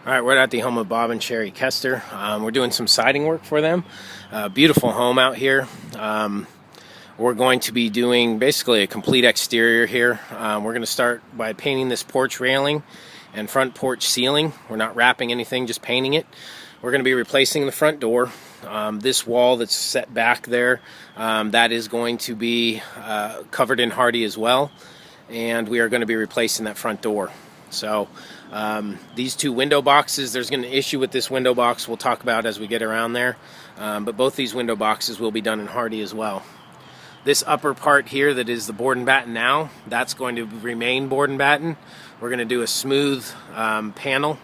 All right, we're at the home of Bob and Sherry Kester. We're doing some siding work for them. Beautiful home out here. We're going to be doing basically a complete exterior here. We're going to start by painting this porch railing and front porch ceiling. We're not wrapping anything, just painting it. We're going to be replacing the front door. This wall that's set back there, that is going to be covered in Hardie as well. And we are going to be replacing that front door. So these two window boxes, there's going to be an issue with this window box we'll talk about as we get around there. But both these window boxes will be done in Hardie as well. This upper part here that is the board and batten now, that's going to remain board and batten. We're going to do a smooth panel,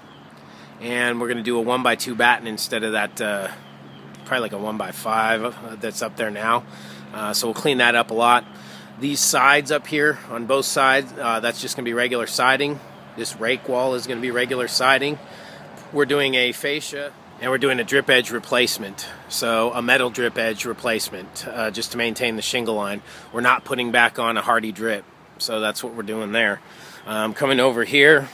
and we're going to do a 1x2 batten instead of that probably like a 1x5 that's up there now. So we'll clean that up a lot. These sides up here on both sides, that's just going to be regular siding. This rake wall is going to be regular siding. We're doing a fascia, and we're doing a drip edge replacement. So a metal drip edge replacement, just to maintain the shingle line. We're not putting back on a Hardie drip. So that's what we're doing there. Coming over here,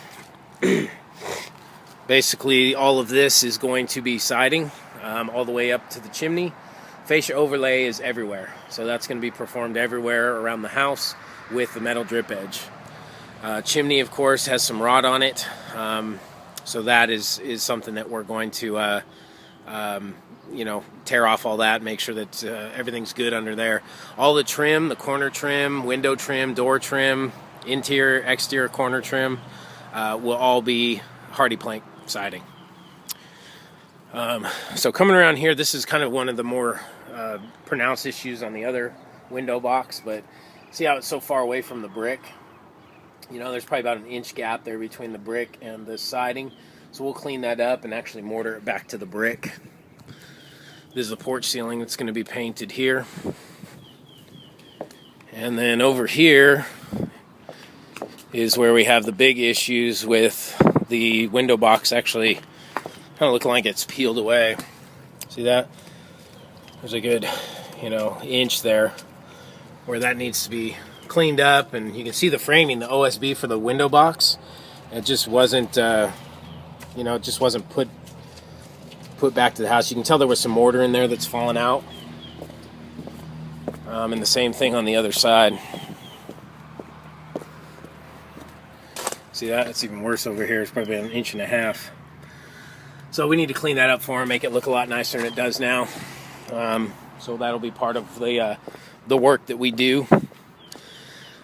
basically all of this is going to be siding all the way up to the chimney. Fascia overlay is everywhere. So that's going to be performed everywhere around the house with the metal drip edge. Chimney, of course, has some rot on it, so that is something that we're going to, tear off all that, make sure that everything's good under there. All the trim, the corner trim, window trim, door trim, interior, exterior corner trim, will all be Hardie plank siding. So coming around here, this is kind of one of the more pronounced issues on the other window box, but see how it's so far away from the brick? You know, there's probably about an inch gap there between the brick and the siding. So we'll clean that up and actually mortar it back to the brick. This is the porch ceiling that's going to be painted here. And then over here is where we have the big issues with the window box actually kind of looking like it's peeled away. See that? There's a good, inch there where that needs to be cleaned up, and you can see the framing, the OSB for the window box. It just wasn't, it just wasn't put back to the house. You can tell there was some mortar in there that's fallen out. And the same thing on the other side. See that? It's even worse over here. It's probably an inch and a half. So we need to clean that up for them, make it look a lot nicer than it does now. So that'll be part of the work that we do.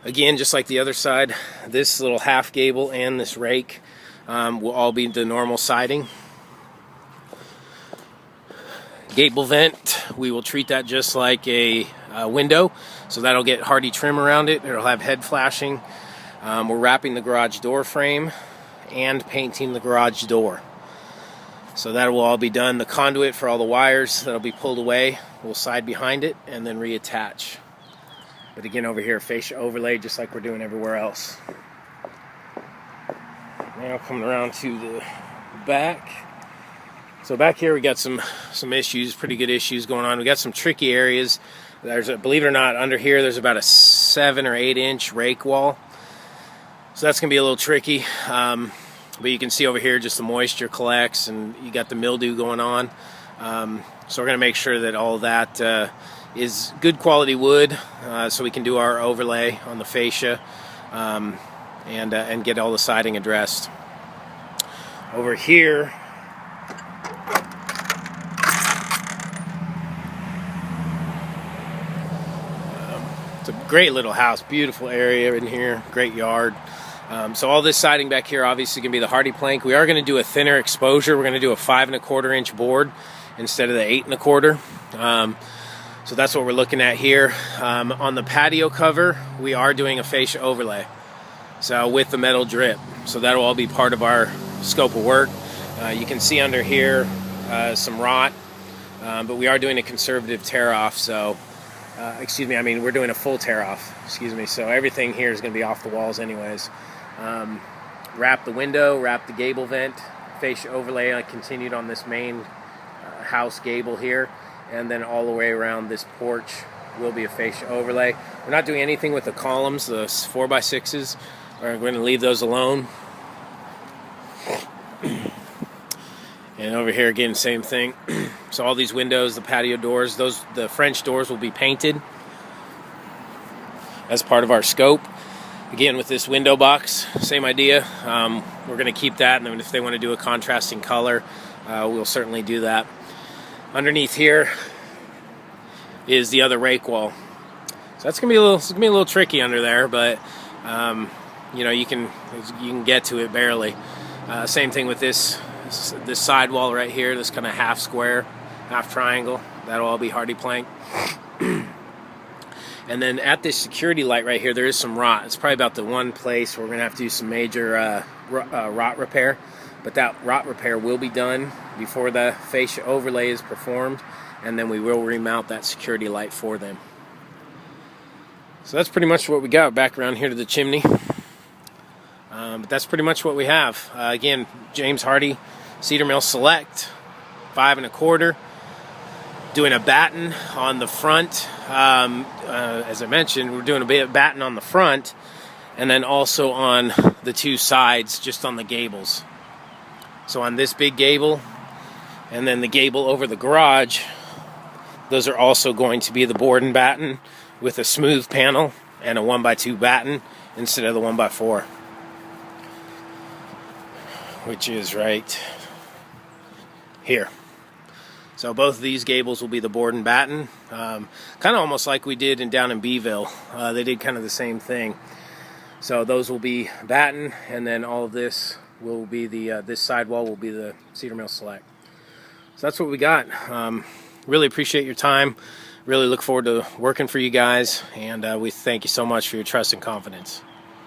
Again, just like the other side, this little half gable and this rake will all be the normal siding. Gable vent, we will treat that just like a window, so that'll get Hardie trim around it. It'll have head flashing. We're wrapping the garage door frame and painting the garage door. So that will all be done. The conduit for all the wires that'll be pulled away, we'll side behind it and then reattach. But again, over here, fascia overlay, just like we're doing everywhere else. Now coming around to the back. So back here, we got some issues, pretty good issues going on. We got some tricky areas. Believe it or not, under here, there's about a 7 or 8 inch rake wall. So that's gonna be a little tricky. But you can see over here, just the moisture collects, and you got the mildew going on. So we're gonna make sure that all that is good quality wood, so we can do our overlay on the fascia and get all the siding addressed. Over here, it's a great little house, beautiful area in here, great yard. So all this siding back here obviously going to be the Hardie plank. We are going to do a thinner exposure. We're going to do a 5 1/4 inch board instead of the 8 1/4. So that's what we're looking at here. On the patio cover, we are doing a fascia overlay, so with the metal drip. So that'll all be part of our scope of work. You can see under here some rot, but we are doing a conservative tear off. So, we're doing a full tear off. So everything here is going to be off the walls anyways. Wrap the window, wrap the gable vent, fascia overlay. I continued on this main house gable here. And then all the way around this porch will be a fascia overlay. We're not doing anything with the columns, the 4x6s. We're going to leave those alone. And over here again, same thing. So all these windows, the patio doors, the French doors will be painted as part of our scope. Again, with this window box, same idea. We're going to keep that, and then if they want to do a contrasting color, we'll certainly do that. Underneath here is the other rake wall. So that's going to be a little tricky under there, but you know, you can get to it barely. Same thing with this side wall right here, this kind of half square, half triangle. That'll all be Hardie plank. And then at this security light right here, there is some rot. It's probably about the one place where we're going to have to do some major rot repair. But that rot repair will be done before the fascia overlay is performed. And then we will remount that security light for them. So that's pretty much what we got back around here to the chimney. But that's pretty much what we have. Again, James Hardie Cedar Mill Select, 5 1/4. Doing a batten on the front. As I mentioned, we're doing a bit of batten on the front, and then also on the two sides, just on the gables. So on this big gable, and then the gable over the garage, those are also going to be the board and batten with a smooth panel and a 1x2 batten instead of the 1x4, which is right here. So both of these gables will be the board and batten, kind of almost like we did down in Beeville. They did kind of the same thing. So those will be batten, and then all of this will be this sidewall will be the Cedar Mill Select. So that's what we got. Really appreciate your time. Really look forward to working for you guys, and we thank you so much for your trust and confidence.